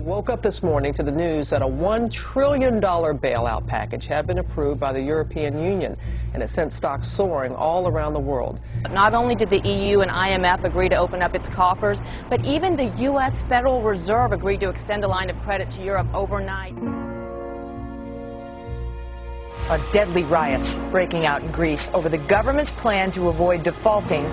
woke up this morning to the news that a $1 trillion bailout package had been approved by the European Union, and it sent stocks soaring all around the world. Not only did the EU and IMF agree to open up its coffers, but even the U.S. Federal Reserve agreed to extend a line of credit to Europe overnight. Deadly riots breaking out in Greece over the government's plan to avoid defaulting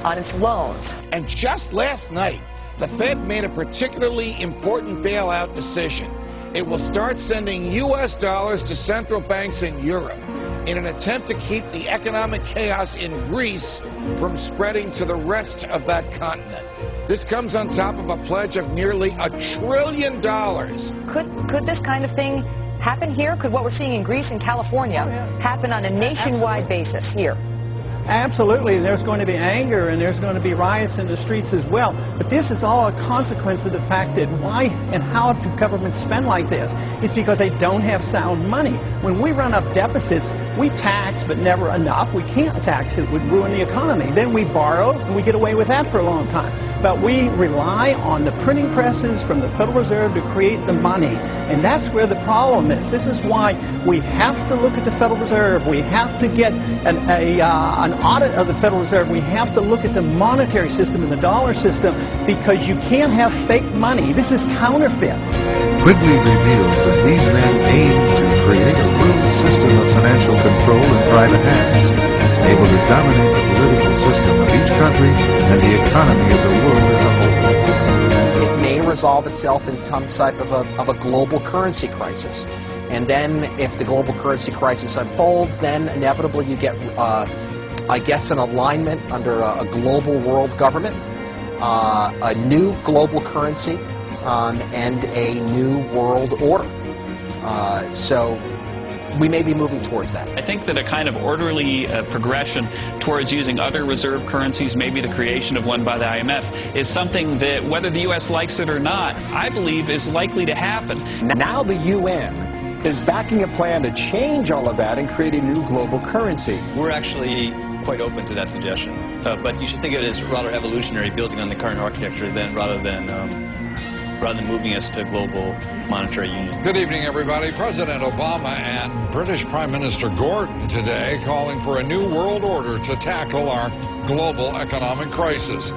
on its loans. And just last night, the Fed made a particularly important bailout decision. It will start sending U.S. dollars to central banks in Europe in an attempt to keep the economic chaos in Greece from spreading to the rest of that continent. This comes on top of a pledge of nearly $1 trillion. Could this kind of thing happen here? Could what we're seeing in Greece and California happen on a nationwide basis here? Absolutely. There's going to be anger and there's going to be riots in the streets as well. But this is all a consequence of the fact that why and how do governments spend like this? It's because they don't have sound money. When we run up deficits, we tax, but never enough. We can't tax. It would ruin the economy. Then we borrow, and we get away with that for a long time. But we rely on the printing presses from the Federal Reserve to create the money. And that's where the problem is. This is why we have to look at the Federal Reserve. We have to get an audit of the Federal Reserve. We have to look at the monetary system and the dollar system, because you can't have fake money. This is counterfeit. Quigley reveals that these men aim to create a world system of financial control in private hands, able to dominate the political system of each country and the economy of the world as a whole. It may resolve itself in some type of a global currency crisis. And then if the global currency crisis unfolds, then inevitably you get, I guess, an alignment under a global world government, a new global currency, and a new world order. So we may be moving towards that. I think that a kind of orderly progression towards using other reserve currencies, maybe the creation of one by the IMF, is something that, whether the U.S. likes it or not, I believe is likely to happen. Now the UN is backing a plan to change all of that and create a new global currency. We're actually quite open to that suggestion, but you should think of it as rather evolutionary, building on the current architecture rather than moving us to global monetary union. Good evening, everybody. President Obama and British Prime Minister Gordon today calling for a new world order to tackle our global economic crisis.